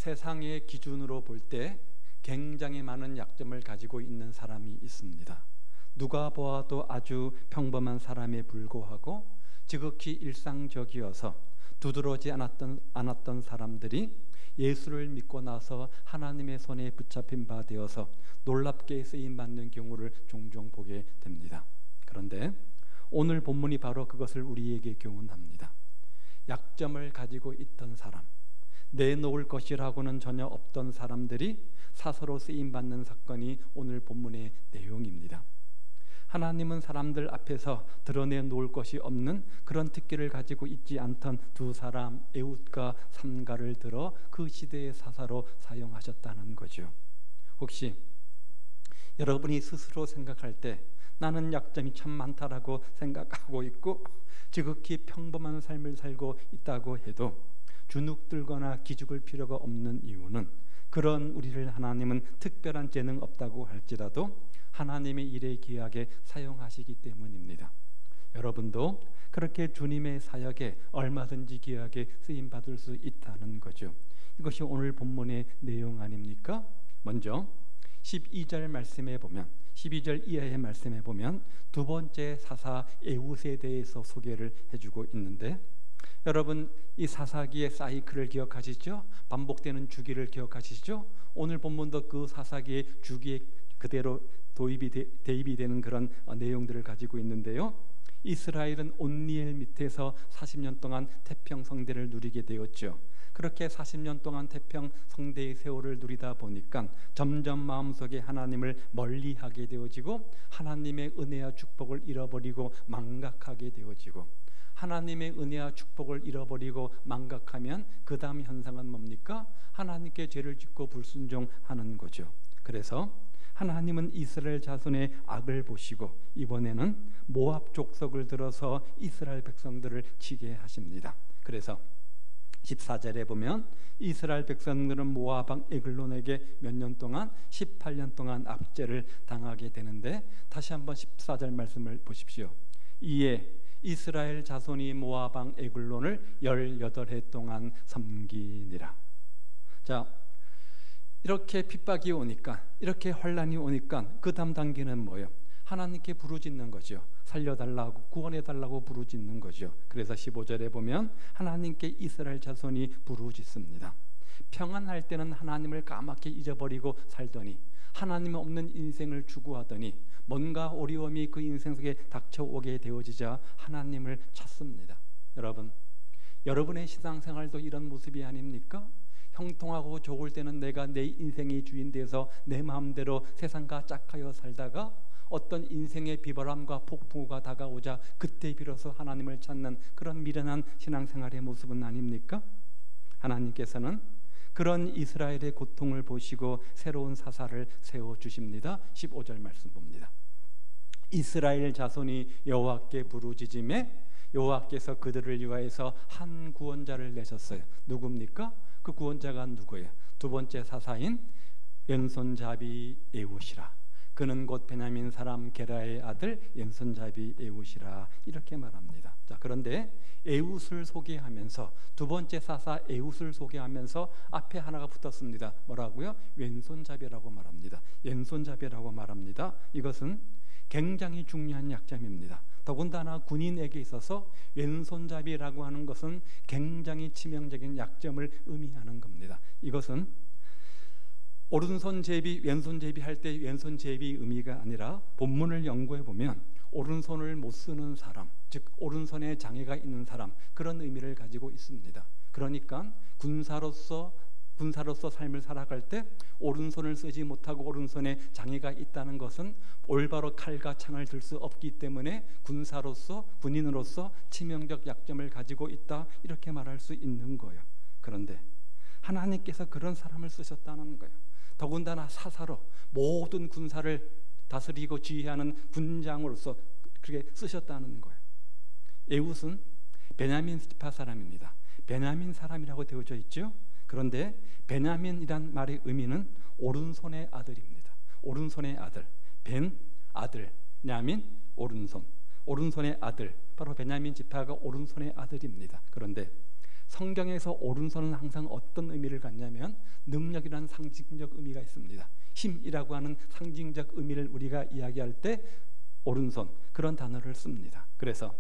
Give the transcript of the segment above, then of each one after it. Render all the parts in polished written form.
세상의 기준으로 볼 때 굉장히 많은 약점을 가지고 있는 사람이 있습니다. 누가 보아도 아주 평범한 사람에 불과하고 지극히 일상적이어서 두드러지 않았던 사람들이 예수를 믿고 나서 하나님의 손에 붙잡힌 바 되어서 놀랍게 쓰임받는 경우를 종종 보게 됩니다. 그런데 오늘 본문이 바로 그것을 우리에게 교훈합니다. 약점을 가지고 있던 사람, 내놓을 것이라고는 전혀 없던 사람들이 사서로 쓰임받는 사건이 오늘 본문의 내용입니다. 하나님은 사람들 앞에서 드러내놓을 것이 없는 그런 특기를 가지고 있지 않던 두 사람 에훗과 삼가를 들어 그 시대의 사사로 사용하셨다는 거죠. 혹시 여러분이 스스로 생각할 때 나는 약점이 참 많다라고 생각하고 있고 지극히 평범한 삶을 살고 있다고 해도 주눅들거나 기죽을 필요가 없는 이유는 그런 우리를 하나님은 특별한 재능 없다고 할지라도 하나님의 일에 귀하게 사용하시기 때문입니다. 여러분도 그렇게 주님의 사역에 얼마든지 귀하게 쓰임받을 수 있다는 거죠. 이것이 오늘 본문의 내용 아닙니까? 먼저 12절 말씀에 보면 12절 이하의 말씀에 보면 두 번째 사사 에훗에 대해서 소개를 해주고 있는데 여러분 이 사사기의 사이클을 기억하시죠? 반복되는 주기를 기억하시죠? 오늘 본문도 그 사사기의 주기에 그대로 대입이 되는 그런 내용들을 가지고 있는데요. 이스라엘은 온니엘 밑에서 40년 동안 태평성대를 누리게 되었죠. 그렇게 40년 동안 태평성대의 세월을 누리다 보니까 점점 마음속에 하나님을 멀리하게 되어지고 하나님의 은혜와 축복을 잃어버리고 망각하게 되어지고 하나님의 은혜와 축복을 잃어버리고 망각하면 그 다음 현상은 뭡니까? 하나님께 죄를 짓고 불순종하는 거죠. 그래서 하나님은 이스라엘 자손의 악을 보시고 이번에는 모압 족속을 들어서 이스라엘 백성들을 치게 하십니다. 그래서 14절에 보면 이스라엘 백성들은 모압 왕 에글론에게 몇 년 동안 18년 동안 압제를 당하게 되는데 다시 한번 14절 말씀을 보십시오. 이에 이스라엘 자손이 모압 왕 에글론을 18해 동안 섬기니라. 자, 이렇게 핍박이 오니까 이렇게 환란이 오니까 그 다음 단계는 뭐예요? 하나님께 부르짖는 거죠. 살려달라고 구원해달라고 부르짖는 거죠. 그래서 15절에 보면 하나님께 이스라엘 자손이 부르짖습니다. 평안할 때는 하나님을 까맣게 잊어버리고 살더니 하나님 없는 인생을 추구하더니 뭔가 어려움이 그 인생 속에 닥쳐오게 되어지자 하나님을 찾습니다. 여러분의 신앙생활도 이런 모습이 아닙니까? 형통하고 좋을 때는 내가 내 인생의 주인 되어서 내 마음대로 세상과 짝하여 살다가 어떤 인생의 비바람과 폭풍우가 다가오자 그때 비로소 하나님을 찾는 그런 미련한 신앙생활의 모습은 아닙니까? 하나님께서는 그런 이스라엘의 고통을 보시고 새로운 사사를 세워주십니다. 15절 말씀 봅니다. 이스라엘 자손이 여호와께 부르짖음에 여호와께서 그들을 위하여서 한 구원자를 내셨어요. 누굽니까? 그 구원자가 누구예요? 두 번째 사사인 왼손잡이 에훗이라. 그는 곧 베냐민 사람 게라의 아들 왼손잡이 에훗이라 이렇게 말합니다. 자, 그런데 에훗을 소개하면서 두 번째 사사 에훗을 소개하면서 앞에 하나가 붙었습니다. 뭐라고요? 왼손잡이라고 말합니다. 왼손잡이라고 말합니다. 이것은 굉장히 중요한 약점입니다. 더군다나 군인에게 있어서 왼손잡이라고 하는 것은 굉장히 치명적인 약점을 의미하는 겁니다. 이것은 오른손 제비, 왼손 제비 할 때 왼손 제비 의미가 아니라 본문을 연구해 보면 오른손을 못 쓰는 사람, 즉 오른손에 장애가 있는 사람, 그런 의미를 가지고 있습니다. 그러니까 군사로서 삶을 살아갈 때 오른손을 쓰지 못하고 오른손에 장애가 있다는 것은 올바로 칼과 창을 들 수 없기 때문에 군인으로서 치명적 약점을 가지고 있다, 이렇게 말할 수 있는 거예요. 그런데 하나님께서 그런 사람을 쓰셨다는 거예요. 더군다나 사사로 모든 군사를 다스리고 지휘하는 군장으로서 그렇게 쓰셨다는 거예요. 에훗은 베냐민 지파 사람입니다. 베냐민 사람이라고 되어져 있죠. 그런데 베냐민이란 말의 의미는 오른손의 아들입니다. 오른손의 아들, 벤 아들, 냐민 오른손, 오른손의 아들, 바로 베냐민 지파가 오른손의 아들입니다. 그런데 성경에서 오른손은 항상 어떤 의미를 갖냐면 능력이라는 상징적 의미가 있습니다. 힘이라고 하는 상징적 의미를 우리가 이야기할 때 오른손, 그런 단어를 씁니다. 그래서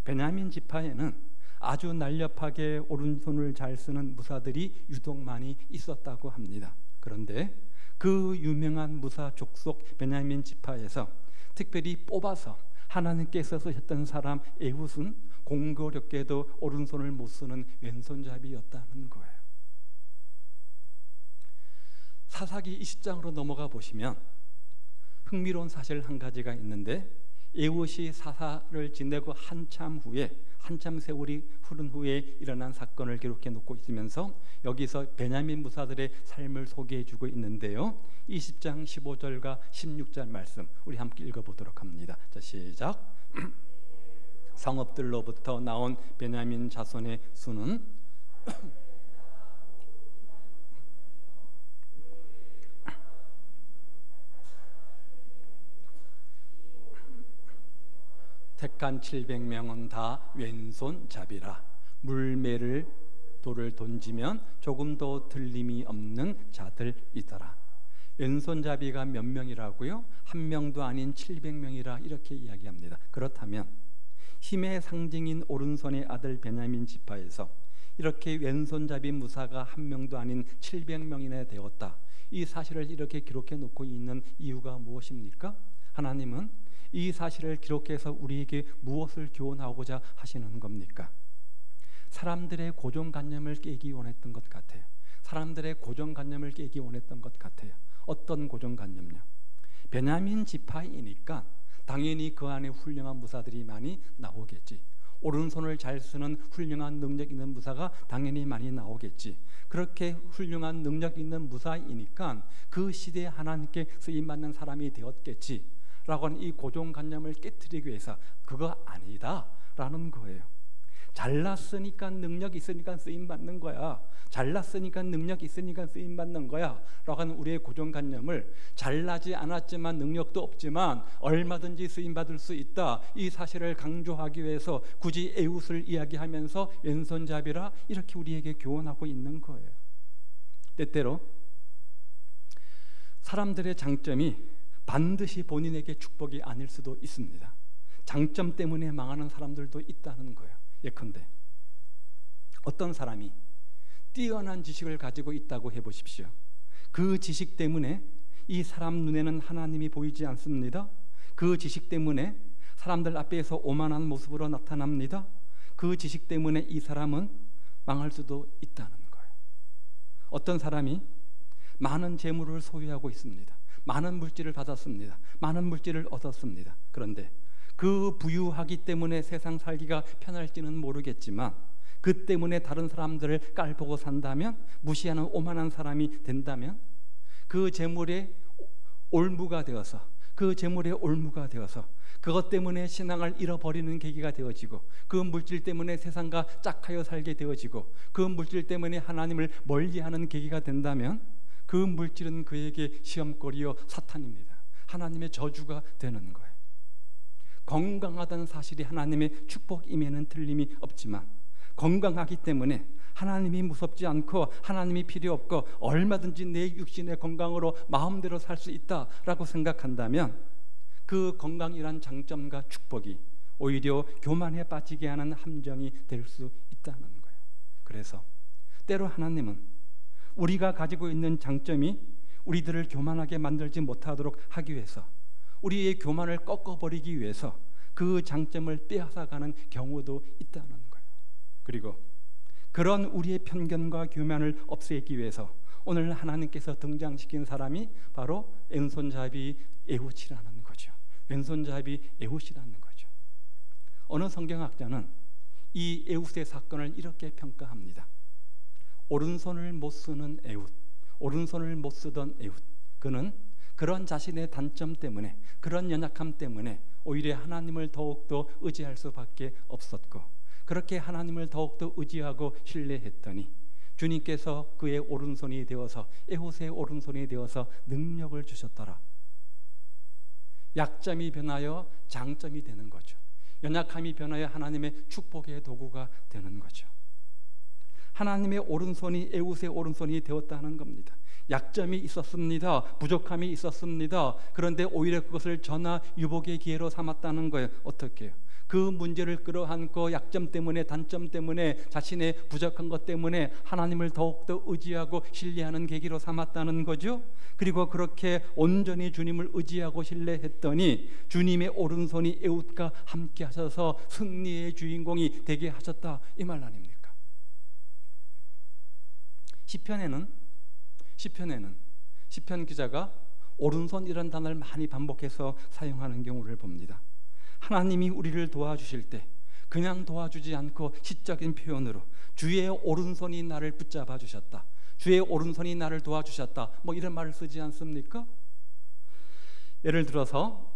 베냐민 지파에는 아주 날렵하게 오른손을 잘 쓰는 무사들이 유독 많이 있었다고 합니다. 그런데 그 유명한 무사 족속 베냐민 지파에서 특별히 뽑아서 하나님께서 쓰셨던 사람 에훗은 공교롭게도 오른손을 못 쓰는 왼손잡이였다는 거예요. 사사기 20장으로 넘어가 보시면 흥미로운 사실 한 가지가 있는데, 에훗이 사사를 지내고 한참 세월이 흐른 후에 일어난 사건을 기록해 놓고 있으면서 여기서 베냐민 무사들의 삶을 소개해 주고 있는데요, 20장 15절과 16절 말씀 우리 함께 읽어보도록 합니다. 자, 시작. 성읍들로부터 나온 베냐민 자손의 수는 택한 700명은 다 왼손잡이라. 물매를 돌을 던지면 조금도 들림이 없는 자들이더라. 왼손잡이가 몇 명이라고요? 한 명도 아닌 700명이라 이렇게 이야기합니다. 그렇다면 힘의 상징인 오른손의 아들 베냐민 지파에서 이렇게 왼손잡이 무사가 한 명도 아닌 700명이나 되었다. 이 사실을 이렇게 기록해 놓고 있는 이유가 무엇입니까? 하나님은 이 사실을 기록해서 우리에게 무엇을 교훈하고자 하시는 겁니까? 사람들의 고정관념을 깨기 원했던 것 같아요. 사람들의 고정관념을 깨기 원했던 것 같아요. 어떤 고정관념요? 베냐민 지파이니까 당연히 그 안에 훌륭한 무사들이 많이 나오겠지. 오른손을 잘 쓰는 훌륭한 능력 있는 무사가 당연히 많이 나오겠지. 그렇게 훌륭한 능력 있는 무사이니까 그 시대에 하나님께 쓰임받는 사람이 되었겠지 라고 하는 이 고정관념을 깨트리기 위해서 그거 아니다 라는 거예요. 잘났으니까 능력 있으니까 쓰임받는 거야, 잘났으니까 능력 있으니까 쓰임받는 거야 라고 하는 우리의 고정관념을 잘나지 않았지만 능력도 없지만 얼마든지 쓰임받을 수 있다, 이 사실을 강조하기 위해서 굳이 에훗을 이야기하면서 왼손잡이라 이렇게 우리에게 교훈하고 있는 거예요. 때때로 사람들의 장점이 반드시 본인에게 축복이 아닐 수도 있습니다. 장점 때문에 망하는 사람들도 있다는 거예요. 예컨대 어떤 사람이 뛰어난 지식을 가지고 있다고 해보십시오. 그 지식 때문에 이 사람 눈에는 하나님이 보이지 않습니다. 그 지식 때문에 사람들 앞에서 오만한 모습으로 나타납니다. 그 지식 때문에 이 사람은 망할 수도 있다는 거예요. 어떤 사람이 많은 재물을 소유하고 있습니다. 많은 물질을 받았습니다. 많은 물질을 얻었습니다. 그런데 그 부유하기 때문에 세상 살기가 편할지는 모르겠지만 그 때문에 다른 사람들을 깔보고 산다면, 무시하는 오만한 사람이 된다면 그 재물에 올무가 되어서 그것 때문에 신앙을 잃어버리는 계기가 되어지고, 그 물질 때문에 세상과 짝하여 살게 되어지고, 그 물질 때문에 하나님을 멀리하는 계기가 된다면 그 물질은 그에게 시험거리요 사탄입니다. 하나님의 저주가 되는 거예요. 건강하다는 사실이 하나님의 축복임에는 틀림이 없지만 건강하기 때문에 하나님이 무섭지 않고 하나님이 필요 없고 얼마든지 내 육신의 건강으로 마음대로 살 수 있다라고 생각한다면 그 건강이란 장점과 축복이 오히려 교만에 빠지게 하는 함정이 될 수 있다는 거예요. 그래서 때로 하나님은 우리가 가지고 있는 장점이 우리들을 교만하게 만들지 못하도록 하기 위해서, 우리의 교만을 꺾어버리기 위해서 그 장점을 빼앗아가는 경우도 있다는 거예요. 그리고 그런 우리의 편견과 교만을 없애기 위해서 오늘 하나님께서 등장시킨 사람이 바로 왼손잡이 에훗이라는 거죠. 왼손잡이 에훗이라는 거죠. 어느 성경학자는 이 에훗의 사건을 이렇게 평가합니다. 오른손을 못 쓰는 에훗, 오른손을 못 쓰던 에훗, 그는 그런 자신의 단점 때문에, 그런 연약함 때문에 오히려 하나님을 더욱더 의지할 수밖에 없었고, 그렇게 하나님을 더욱더 의지하고 신뢰했더니 주님께서 그의 오른손이 되어서, 에훗의 오른손이 되어서 능력을 주셨더라. 약점이 변하여 장점이 되는 거죠. 연약함이 변하여 하나님의 축복의 도구가 되는 거죠. 하나님의 오른손이 에훗의 오른손이 되었다는 겁니다. 약점이 있었습니다. 부족함이 있었습니다. 그런데 오히려 그것을 전화 유복의 기회로 삼았다는 거예요. 어떻게 해요? 그 문제를 끌어안고 약점 때문에, 단점 때문에, 자신의 부족한 것 때문에 하나님을 더욱더 의지하고 신뢰하는 계기로 삼았다는 거죠. 그리고 그렇게 온전히 주님을 의지하고 신뢰했더니 주님의 오른손이 에훗과 함께 하셔서 승리의 주인공이 되게 하셨다, 이 말 아닙니까? 시편 기자가 오른손이라는 단어를 많이 반복해서 사용하는 경우를 봅니다. 하나님이 우리를 도와주실 때 그냥 도와주지 않고 시적인 표현으로 주의 오른손이 나를 붙잡아 주셨다, 주의 오른손이 나를 도와주셨다, 뭐 이런 말을 쓰지 않습니까? 예를 들어서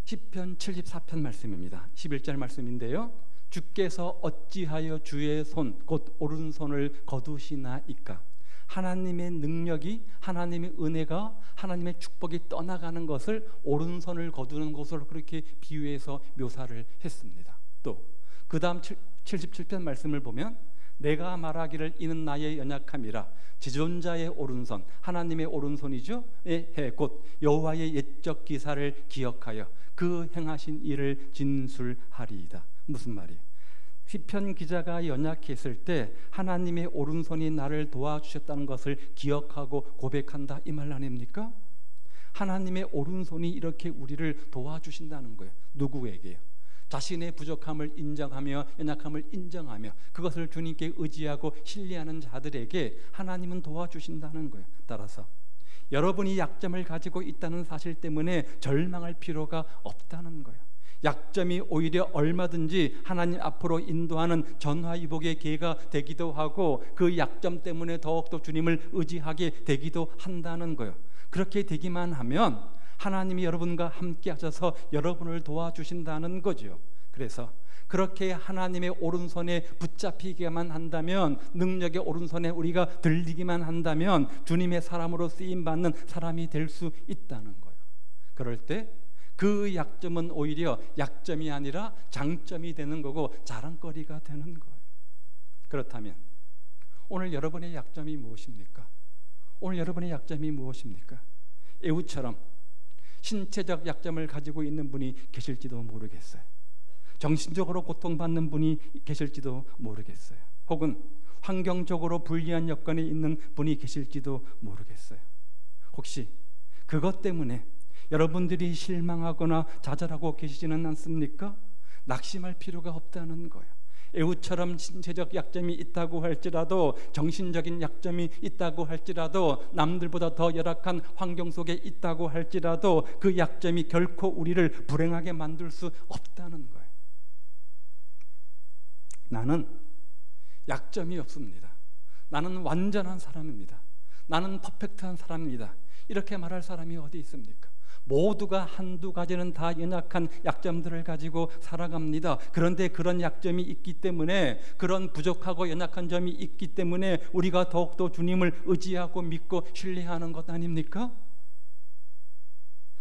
시편 74편 말씀입니다. 11절 말씀인데요, 주께서 어찌하여 주의 손 곧 오른손을 거두시나이까. 하나님의 능력이, 하나님의 은혜가, 하나님의 축복이 떠나가는 것을 오른손을 거두는 것으로 그렇게 비유해서 묘사를 했습니다. 또 그 다음 77편 말씀을 보면 내가 말하기를 이는 나의 연약함이라 지존자의 오른손, 하나님의 오른손이죠, 곧 여호와의 옛적 기사를 기억하여 그 행하신 일을 진술하리이다. 무슨 말이에요? 시편 기자가 연약했을 때 하나님의 오른손이 나를 도와주셨다는 것을 기억하고 고백한다, 이 말 아닙니까? 하나님의 오른손이 이렇게 우리를 도와주신다는 거예요. 누구에게요? 자신의 부족함을 인정하며 연약함을 인정하며 그것을 주님께 의지하고 신뢰하는 자들에게 하나님은 도와주신다는 거예요. 따라서 여러분이 약점을 가지고 있다는 사실 때문에 절망할 필요가 없다는 거예요. 약점이 오히려 얼마든지 하나님 앞으로 인도하는 전화위복의 기회가 되기도 하고 그 약점 때문에 더욱더 주님을 의지하게 되기도 한다는 거예요. 그렇게 되기만 하면 하나님이 여러분과 함께 하셔서 여러분을 도와주신다는 거죠. 그래서 그렇게 하나님의 오른손에 붙잡히기만 한다면, 능력의 오른손에 우리가 들리기만 한다면 주님의 사람으로 쓰임받는 사람이 될 수 있다는 거예요. 그럴 때 그 약점은 오히려 약점이 아니라 장점이 되는 거고 자랑거리가 되는 거예요. 그렇다면 오늘 여러분의 약점이 무엇입니까? 오늘 여러분의 약점이 무엇입니까? 에훗처럼 신체적 약점을 가지고 있는 분이 계실지도 모르겠어요. 정신적으로 고통받는 분이 계실지도 모르겠어요. 혹은 환경적으로 불리한 여건에 있는 분이 계실지도 모르겠어요. 혹시 그것 때문에 여러분들이 실망하거나 좌절하고 계시지는 않습니까? 낙심할 필요가 없다는 거예요. 에훗처럼 신체적 약점이 있다고 할지라도, 정신적인 약점이 있다고 할지라도, 남들보다 더 열악한 환경 속에 있다고 할지라도 그 약점이 결코 우리를 불행하게 만들 수 없다는 거예요. 나는 약점이 없습니다. 나는 완전한 사람입니다. 나는 퍼펙트한 사람입니다. 이렇게 말할 사람이 어디 있습니까? 모두가 한두 가지는 다 연약한 약점들을 가지고 살아갑니다. 그런데 그런 약점이 있기 때문에, 그런 부족하고 연약한 점이 있기 때문에 우리가 더욱더 주님을 의지하고 믿고 신뢰하는 것 아닙니까?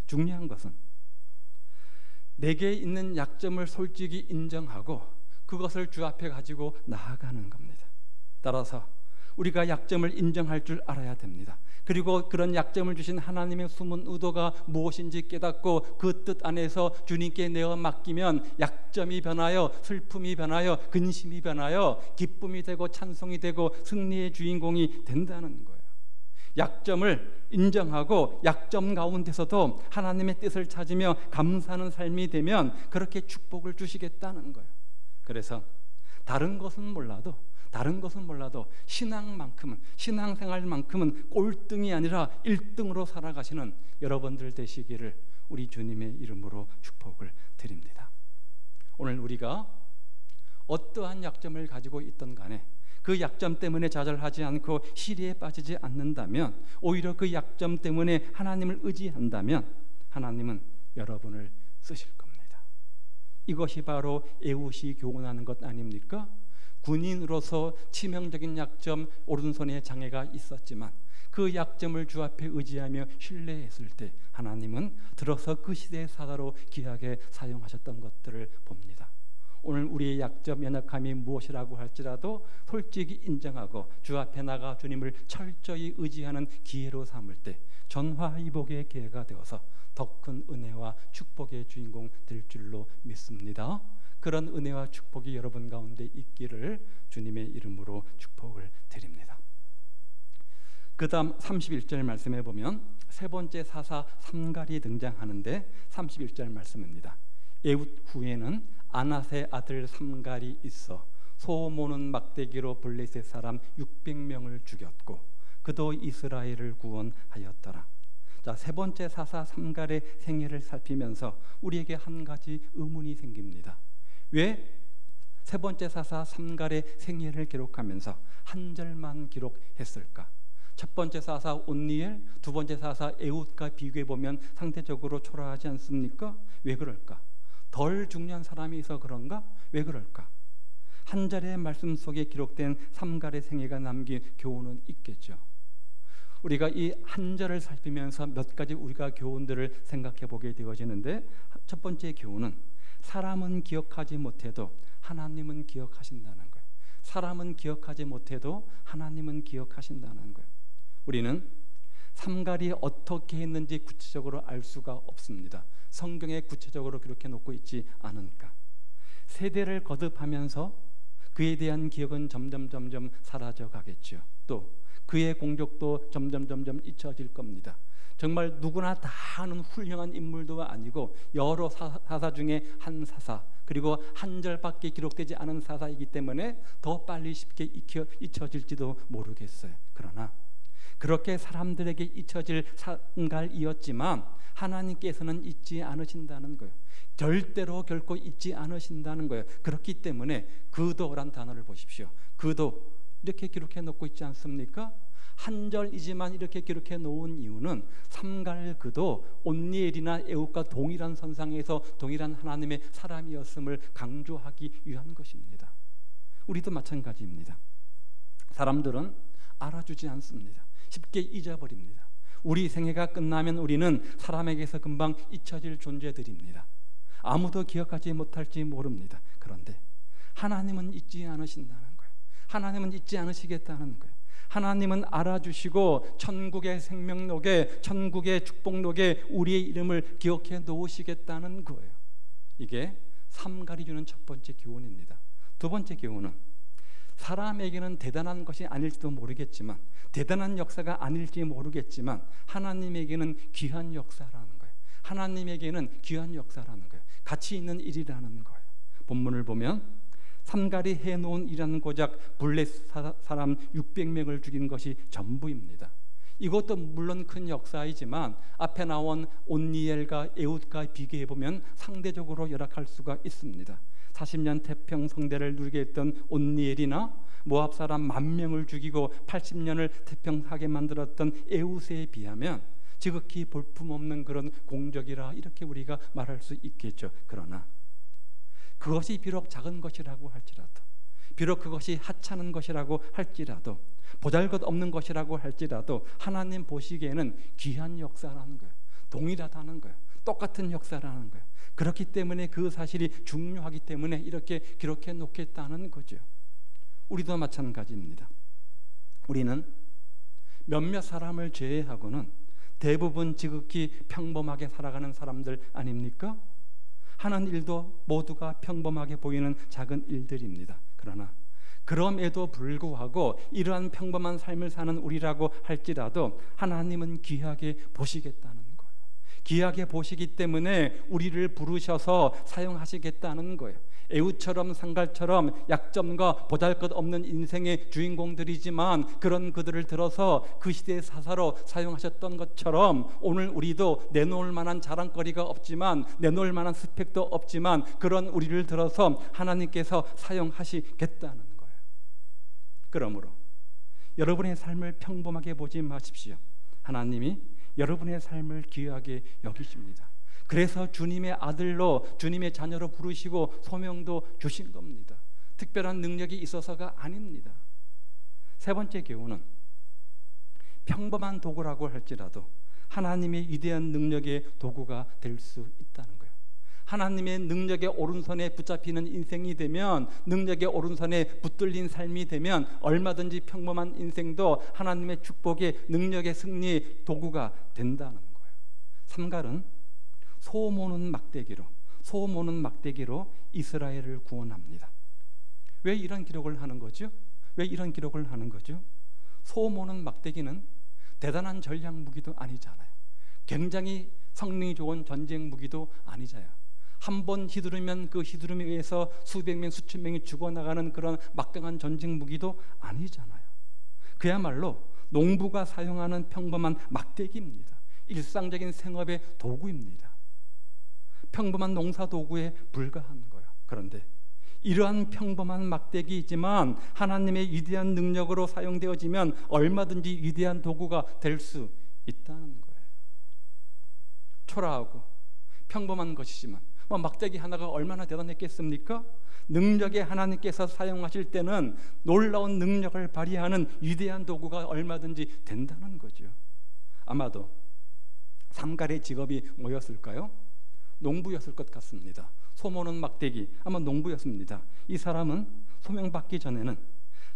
중요한 것은 내게 있는 약점을 솔직히 인정하고 그것을 주 앞에 가지고 나아가는 겁니다. 따라서 우리가 약점을 인정할 줄 알아야 됩니다. 그리고 그런 약점을 주신 하나님의 숨은 의도가 무엇인지 깨닫고 그 뜻 안에서 주님께 내어 맡기면 약점이 변하여 슬픔이 변하여 근심이 변하여 기쁨이 되고 찬송이 되고 승리의 주인공이 된다는 거예요. 약점을 인정하고 약점 가운데서도 하나님의 뜻을 찾으며 감사하는 삶이 되면 그렇게 축복을 주시겠다는 거예요. 그래서 다른 것은 몰라도 신앙생활만큼은 꼴등이 아니라 1등으로 살아가시는 여러분들 되시기를 우리 주님의 이름으로 축복을 드립니다. 오늘 우리가 어떠한 약점을 가지고 있던 간에 그 약점 때문에 좌절하지 않고 시리에 빠지지 않는다면, 오히려 그 약점 때문에 하나님을 의지한다면 하나님은 여러분을 쓰실 겁니다. 이것이 바로 에훗이 교훈하는 것 아닙니까? 군인으로서 치명적인 약점, 오른손에 장애가 있었지만 그 약점을 주 앞에 의지하며 신뢰했을 때 하나님은 들어서 그 시대의 사가로 귀하게 사용하셨던 것들을 봅니다. 오늘 우리의 약점, 연약함이 무엇이라고 할지라도 솔직히 인정하고 주 앞에 나가 주님을 철저히 의지하는 기회로 삼을 때 전화위복의 기회가 되어서 더 큰 은혜와 축복의 주인공 될 줄로 믿습니다. 그런 은혜와 축복이 여러분 가운데 있기를 주님의 이름으로 축복을 드립니다. 그 다음 31절 말씀해 보면 세 번째 사사 삼갈이 등장하는데 31절 말씀입니다. 에훗 후에는 아낫의 아들 삼갈이 있어 소 모는 막대기로 블레셋 사람 600명을 죽였고 그도 이스라엘을 구원하였더라. 자, 세 번째 사사 삼갈의 생애를 살피면서 우리에게 한 가지 의문이 생깁니다. 왜 세 번째 사사 삼갈의 생애를 기록하면서 한 절만 기록했을까? 첫 번째 사사 온니엘, 두 번째 사사 에훗과 비교해 보면 상대적으로 초라하지 않습니까? 왜 그럴까? 덜 중요한 사람이 있어 그런가? 왜 그럴까? 한 절의 말씀 속에 기록된 삼갈의 생애가 남긴 교훈은 있겠죠. 우리가 이 한 절을 살피면서 몇 가지 우리가 교훈들을 생각해 보게 되어지는데, 첫 번째 교훈은 사람은 기억하지 못해도 하나님은 기억하신다는 거예요. 사람은 기억하지 못해도 하나님은 기억하신다는 거예요. 우리는 삼갈이 어떻게 했는지 구체적으로 알 수가 없습니다. 성경에 구체적으로 기록해 놓고 있지 않으니까. 세대를 거듭하면서 그에 대한 기억은 점점 사라져 가겠죠. 또 그의 공적도 점점 잊혀질 겁니다. 정말 누구나 다 아는 훌륭한 인물도 아니고 여러 사사 중에 한 사사, 그리고 한 절밖에 기록되지 않은 사사이기 때문에 더 빨리 쉽게 잊혀질지도 모르겠어요. 그러나 그렇게 사람들에게 잊혀질 삼갈이었지만 하나님께서는 잊지 않으신다는 거예요. 절대로 결코 잊지 않으신다는 거예요. 그렇기 때문에 그도란 단어를 보십시오. 그도 이렇게 기록해 놓고 있지 않습니까? 한 절이지만 이렇게 기록해 놓은 이유는 삼갈 그도 온니엘이나 에훗과 동일한 선상에서 동일한 하나님의 사람이었음을 강조하기 위한 것입니다. 우리도 마찬가지입니다. 사람들은 알아주지 않습니다. 쉽게 잊어버립니다. 우리 생애가 끝나면 우리는 사람에게서 금방 잊혀질 존재들입니다. 아무도 기억하지 못할지 모릅니다. 그런데 하나님은 잊지 않으신다는 거예요. 하나님은 잊지 않으시겠다는 거예요. 하나님은 알아주시고 천국의 생명록에, 천국의 축복록에 우리의 이름을 기억해 놓으시겠다는 거예요. 이게 삼갈이 주는 첫 번째 교훈입니다. 두 번째 교훈은 사람에게는 대단한 것이 아닐지도 모르겠지만, 대단한 역사가 아닐지 모르겠지만 하나님에게는 귀한 역사라는 거예요. 하나님에게는 귀한 역사라는 거예요. 가치 있는 일이라는 거예요. 본문을 보면 삼갈이 해놓은 일이라는 고작 블레셋 사람 600명을 죽인 것이 전부입니다. 이것도 물론 큰 역사이지만 앞에 나온 온니엘과 에훗과 비교해보면 상대적으로 열악할 수가 있습니다. 40년 태평성대를 누리게 했던 온니엘이나 모압 사람 10,000명을 죽이고 80년을 태평하게 만들었던 에훗에 비하면 지극히 볼품없는 그런 공적이라 이렇게 우리가 말할 수 있겠죠. 그러나 그것이 비록 작은 것이라고 할지라도, 비록 그것이 하찮은 것이라고 할지라도, 보잘것없는 것이라고 할지라도 하나님 보시기에는 귀한 역사라는 거예요. 동일하다는 거예요. 똑같은 역사라는 거예요. 그렇기 때문에 그 사실이 중요하기 때문에 이렇게 기록해 놓겠다는 거죠. 우리도 마찬가지입니다. 우리는 몇몇 사람을 제외하고는 대부분 지극히 평범하게 살아가는 사람들 아닙니까? 하는 일도 모두가 평범하게 보이는 작은 일들입니다. 그러나 그럼에도 불구하고 이러한 평범한 삶을 사는 우리라고 할지라도 하나님은 귀하게 보시겠다는 거예요. 귀하게 보시기 때문에 우리를 부르셔서 사용하시겠다는 거예요. 에훗처럼 삼갈처럼 약점과 보잘것없는 인생의 주인공들이지만 그런 그들을 들어서 그 시대의 사사로 사용하셨던 것처럼 오늘 우리도 내놓을 만한 자랑거리가 없지만, 내놓을 만한 스펙도 없지만 그런 우리를 들어서 하나님께서 사용하시겠다는 거예요. 그러므로 여러분의 삶을 평범하게 보지 마십시오. 하나님이 여러분의 삶을 귀하게 여기십니다. 그래서 주님의 아들로, 주님의 자녀로 부르시고 소명도 주신 겁니다. 특별한 능력이 있어서가 아닙니다. 세 번째 교훈은 평범한 도구라고 할지라도 하나님의 위대한 능력의 도구가 될 수 있다는 거예요. 하나님의 능력의 오른손에 붙잡히는 인생이 되면, 능력의 오른손에 붙들린 삶이 되면 얼마든지 평범한 인생도 하나님의 축복의 능력의 승리의 도구가 된다는 거예요. 삼갈은 소 모는 막대기로 이스라엘을 구원합니다. 왜 이런 기록을 하는 거죠? 소 모는 막대기는 대단한 전략 무기도 아니잖아요. 굉장히 성능이 좋은 전쟁 무기도 아니잖아요. 한 번 휘두르면 그 휘두름에 의해서 수백 명, 수천 명이 죽어나가는 그런 막강한 전쟁 무기도 아니잖아요. 그야말로 농부가 사용하는 평범한 막대기입니다. 일상적인 생업의 도구입니다. 평범한 농사 도구에 불과한 거예요. 그런데 이러한 평범한 막대기이지만 하나님의 위대한 능력으로 사용되어지면 얼마든지 위대한 도구가 될 수 있다는 거예요. 초라하고 평범한 것이지만 막대기 하나가 얼마나 대단했겠습니까? 능력의 하나님께서 사용하실 때는 놀라운 능력을 발휘하는 위대한 도구가 얼마든지 된다는 거죠. 아마도 삼갈의 직업이 뭐였을까요? 농부였을 것 같습니다. 소모는 막대기, 아마 농부였습니다. 이 사람은 소명받기 전에는,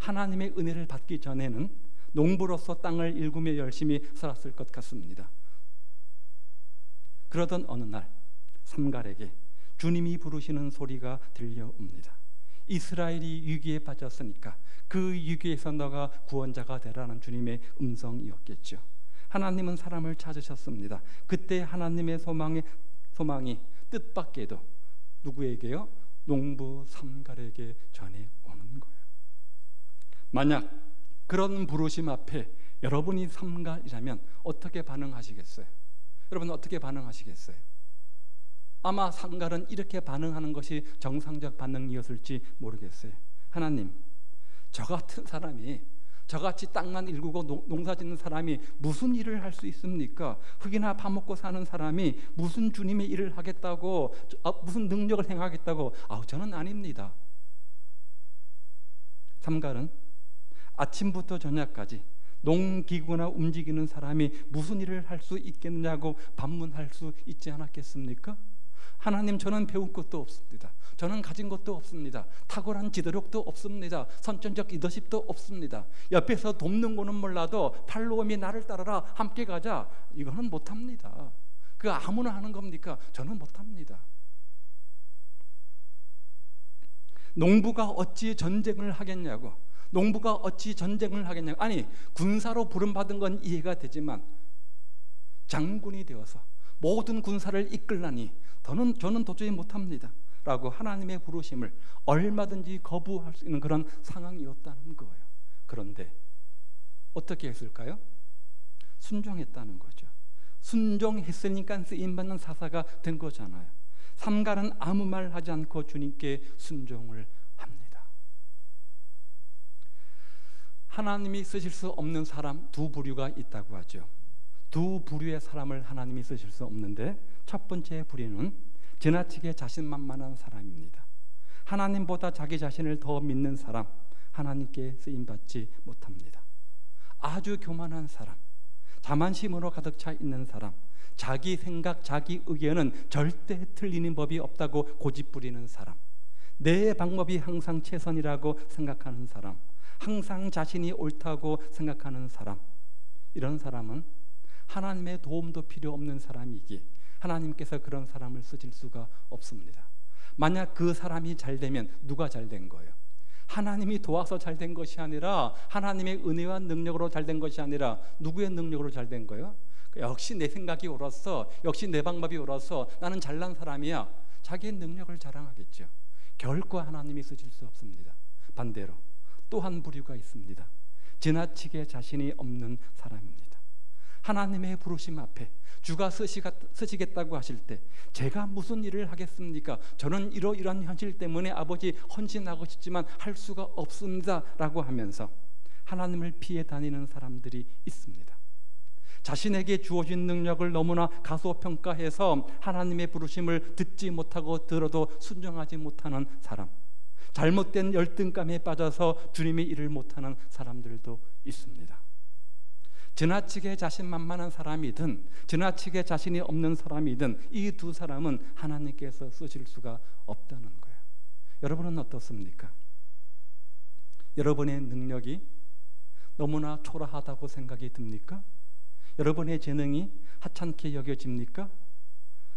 하나님의 은혜를 받기 전에는 농부로서 땅을 일구며 열심히 살았을 것 같습니다. 그러던 어느 날 삼갈에게 주님이 부르시는 소리가 들려옵니다. 이스라엘이 위기에 빠졌으니까 그 위기에서 너가 구원자가 되라는 주님의 음성이었겠죠. 하나님은 사람을 찾으셨습니다. 그때 하나님의 소망이 뜻밖에도 누구에게요? 농부 삼갈에게 전해오는 거예요. 만약 그런 부르심 앞에 여러분이 삼갈이라면 어떻게 반응하시겠어요? 여러분 어떻게 반응하시겠어요? 아마 삼갈은 이렇게 반응하는 것이 정상적 반응이었을지 모르겠어요. 하나님, 저 같은 사람이, 저같이 땅만 일구고 농사 짓는 사람이 무슨 일을 할 수 있습니까? 흙이나 파먹고 사는 사람이 무슨 주님의 일을 하겠다고, 무슨 능력을 행하겠다고? 저는 아닙니다. 삼갈은 아침부터 저녁까지 농기구나 움직이는 사람이 무슨 일을 할 수 있겠느냐고 반문할 수 있지 않았겠습니까? 하나님, 저는 배운 것도 없습니다. 저는 가진 것도 없습니다. 탁월한 지도력도 없습니다. 선천적 리더십도 없습니다. 옆에서 돕는 거는 몰라도 팔로움이 나를 따라라, 함께 가자, 이거는 못합니다. 그 아무나 하는 겁니까? 저는 못합니다. 농부가 어찌 전쟁을 하겠냐고, 아니, 군사로 부름받은 건 이해가 되지만 장군이 되어서 모든 군사를 이끌라니 저는 도저히 못합니다 라고 하나님의 부르심을 얼마든지 거부할 수 있는 그런 상황이었다는 거예요. 그런데 어떻게 했을까요? 순종했다는 거죠. 순종했으니까 쓰임받는 사사가 된 거잖아요. 삼갈은 아무 말 하지 않고 주님께 순종을 합니다. 하나님이 쓰실 수 없는 사람 두 부류가 있다고 하죠. 두 부류의 사람을 하나님이 쓰실 수 없는데, 첫 번째 부류는 지나치게 자신만만한 사람입니다. 하나님보다 자기 자신을 더 믿는 사람, 하나님께 쓰임받지 못합니다. 아주 교만한 사람, 자만심으로 가득 차 있는 사람, 자기 생각, 자기 의견은 절대 틀리는 법이 없다고 고집부리는 사람, 내 방법이 항상 최선이라고 생각하는 사람, 항상 자신이 옳다고 생각하는 사람, 이런 사람은 하나님의 도움도 필요 없는 사람이기에 하나님께서 그런 사람을 쓰실 수가 없습니다. 만약 그 사람이 잘 되면 누가 잘 된 거예요? 하나님이 도와서 잘 된 것이 아니라, 하나님의 은혜와 능력으로 잘 된 것이 아니라 누구의 능력으로 잘 된 거예요? 역시 내 생각이 옳았어, 역시 내 방법이 옳았어, 나는 잘난 사람이야, 자기의 능력을 자랑하겠죠. 결코 하나님이 쓰실 수 없습니다. 반대로 또 한 부류가 있습니다. 지나치게 자신이 없는 사람입니다. 하나님의 부르심 앞에 주가 쓰시겠다고 하실 때 제가 무슨 일을 하겠습니까? 저는 이러이러한 현실 때문에 아버지 헌신하고 싶지만 할 수가 없습니다 라고 하면서 하나님을 피해 다니는 사람들이 있습니다. 자신에게 주어진 능력을 너무나 가소평가해서 하나님의 부르심을 듣지 못하고 들어도 순종하지 못하는 사람, 잘못된 열등감에 빠져서 주님의 일을 못하는 사람들도 있습니다. 지나치게 자신만만한 사람이든 지나치게 자신이 없는 사람이든 이 두 사람은 하나님께서 쓰실 수가 없다는 거예요. 여러분은 어떻습니까? 여러분의 능력이 너무나 초라하다고 생각이 듭니까? 여러분의 재능이 하찮게 여겨집니까?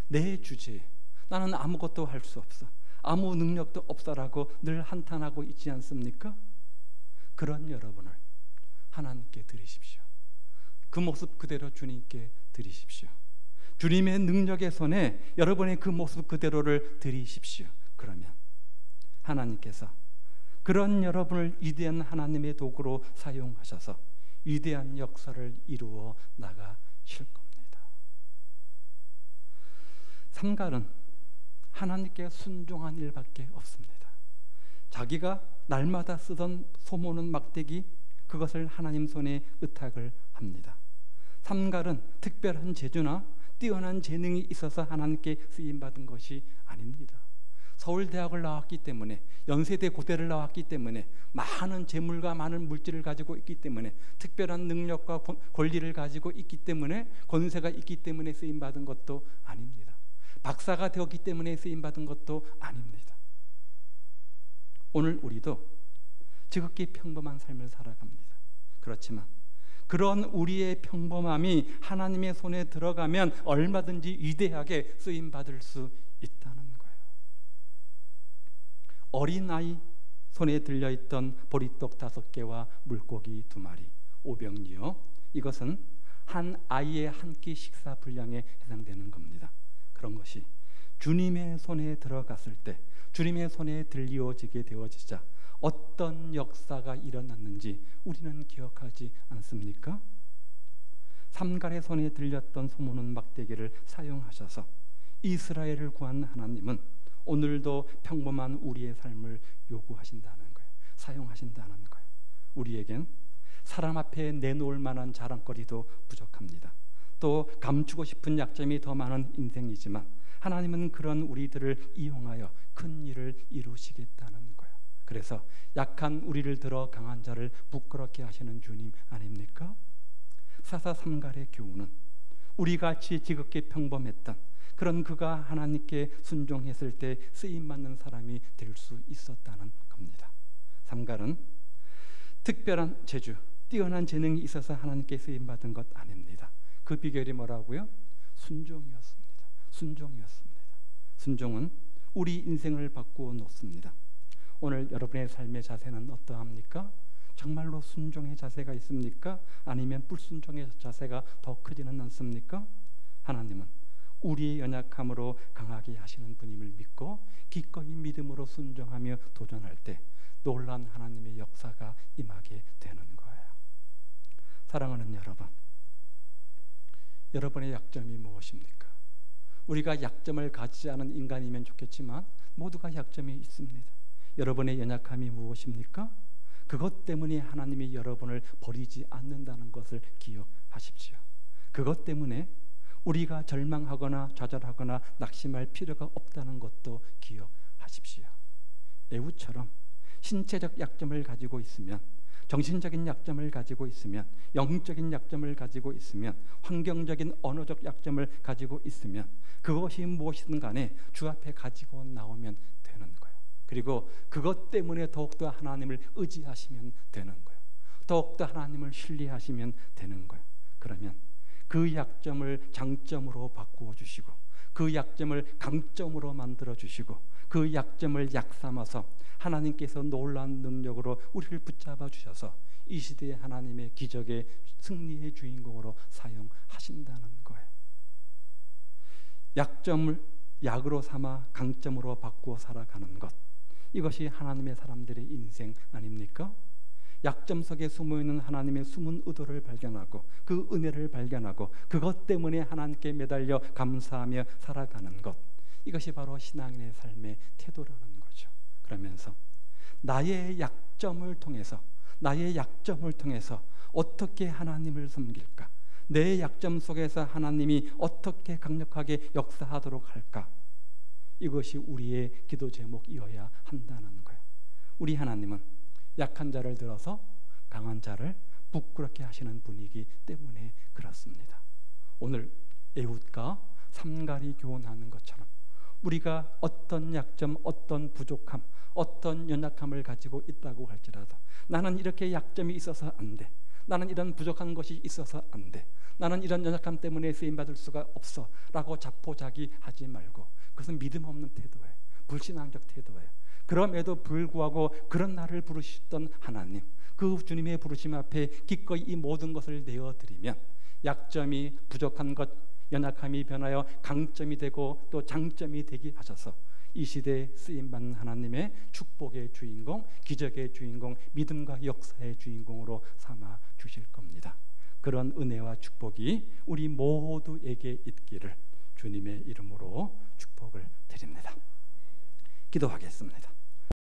내 주제에 나는 아무것도 할 수 없어, 아무 능력도 없어라고 늘 한탄하고 있지 않습니까? 그런 여러분을 하나님께 드리십시오. 그 모습 그대로 주님께 드리십시오. 주님의 능력의 손에 여러분의 그 모습 그대로를 드리십시오. 그러면 하나님께서 그런 여러분을 위대한 하나님의 도구로 사용하셔서 위대한 역사를 이루어 나가실 겁니다. 삼갈은 하나님께 순종한 일밖에 없습니다. 자기가 날마다 쓰던 소모는 막대기, 그것을 하나님 손에 의탁을 합니다. 삼갈은 특별한 재주나 뛰어난 재능이 있어서 하나님께 쓰임받은 것이 아닙니다. 서울대학을 나왔기 때문에, 연세대 고대를 나왔기 때문에, 많은 재물과 많은 물질을 가지고 있기 때문에, 특별한 능력과 권리를 가지고 있기 때문에, 권세가 있기 때문에 쓰임받은 것도 아닙니다. 박사가 되었기 때문에 쓰임받은 것도 아닙니다. 오늘 우리도 지극히 평범한 삶을 살아갑니다. 그렇지만 그런 우리의 평범함이 하나님의 손에 들어가면 얼마든지 위대하게 쓰임받을 수 있다는 거예요. 어린아이 손에 들려있던 보리떡 5개와 물고기 2마리, 오병이어, 이것은 한 아이의 한 끼 식사 분량에 해당되는 겁니다. 그런 것이 주님의 손에 들어갔을 때, 주님의 손에 들려지게 되어지자 어떤 역사가 일어났는지 우리는 기억하지 않습니까? 삼갈의 손에 들렸던 소모는 막대기를 사용하셔서 이스라엘을 구한 하나님은 오늘도 평범한 우리의 삶을 요구하신다는 거예요. 사용하신다는 거예요. 우리에겐 사람 앞에 내놓을 만한 자랑거리도 부족합니다. 또 감추고 싶은 약점이 더 많은 인생이지만 하나님은 그런 우리들을 이용하여 큰 일을 이루시겠다는 거예요. 그래서 약한 우리를 들어 강한 자를 부끄럽게 하시는 주님 아닙니까? 사사삼갈의 교훈은 우리같이 지극히 평범했던 그런 그가 하나님께 순종했을 때 쓰임받는 사람이 될 수 있었다는 겁니다. 삼갈은 특별한 재주, 뛰어난 재능이 있어서 하나님께 쓰임받은 것 아닙니다. 그 비결이 뭐라고요? 순종이었습니다. 순종이었습니다. 순종은 우리 인생을 바꾸어 놓습니다. 오늘 여러분의 삶의 자세는 어떠합니까? 정말로 순종의 자세가 있습니까? 아니면 불순종의 자세가 더 크지는 않습니까? 하나님은 우리의 연약함으로 강하게 하시는 분임을 믿고 기꺼이 믿음으로 순종하며 도전할 때 놀란 하나님의 역사가 임하게 되는 거예요. 사랑하는 여러분, 여러분의 약점이 무엇입니까? 우리가 약점을 가지지 않은 인간이면 좋겠지만 모두가 약점이 있습니다. 여러분의 연약함이 무엇입니까? 그것 때문에 하나님이 여러분을 버리지 않는다는 것을 기억하십시오. 그것 때문에 우리가 절망하거나 좌절하거나 낙심할 필요가 없다는 것도 기억하십시오. 애우처럼 신체적 약점을 가지고 있으면, 정신적인 약점을 가지고 있으면, 영적인 약점을 가지고 있으면, 환경적인 언어적 약점을 가지고 있으면 그것이 무엇이든 간에 주 앞에 가지고 나오면 되는 거예요. 그리고 그것 때문에 더욱더 하나님을 의지하시면 되는 거예요. 더욱더 하나님을 신뢰하시면 되는 거예요. 그러면 그 약점을 장점으로 바꾸어 주시고, 그 약점을 강점으로 만들어 주시고, 그 약점을 약삼아서 하나님께서 놀라운 능력으로 우리를 붙잡아 주셔서 이 시대의 하나님의 기적의 승리의 주인공으로 사용하신다는 거예요. 약점을 약으로 삼아 강점으로 바꾸어 살아가는 것, 이것이 하나님의 사람들의 인생 아닙니까? 약점 속에 숨어있는 하나님의 숨은 의도를 발견하고 그 은혜를 발견하고 그것 때문에 하나님께 매달려 감사하며 살아가는 것, 이것이 바로 신앙인의 삶의 태도라는 거죠. 그러면서 나의 약점을 통해서 어떻게 하나님을 섬길까? 내 약점 속에서 하나님이 어떻게 강력하게 역사하도록 할까? 이것이 우리의 기도 제목이어야 한다는 거예요. 우리 하나님은 약한 자를 들어서 강한 자를 부끄럽게 하시는 분이기 때문에 그렇습니다. 오늘 에훗과 삼갈이 교훈하는 것처럼 우리가 어떤 약점, 어떤 부족함, 어떤 연약함을 가지고 있다고 할지라도 나는 이렇게 약점이 있어서 안 돼, 나는 이런 부족한 것이 있어서 안 돼, 나는 이런 연약함 때문에 쓰임받을 수가 없어 라고 자포자기하지 말고, 그것은 믿음 없는 태도예요. 불신앙적 태도예요. 그럼에도 불구하고 그런 나를 부르셨던 하나님, 그 주님의 부르심 앞에 기꺼이 이 모든 것을 내어드리면 약점이, 부족한 것, 연약함이 변하여 강점이 되고 또 장점이 되게 하셔서 이 시대에 쓰임받는 하나님의 축복의 주인공, 기적의 주인공, 믿음과 역사의 주인공으로 삼아 주실 겁니다. 그런 은혜와 축복이 우리 모두에게 있기를 주님의 이름으로 축복을 드립니다. 기도하겠습니다.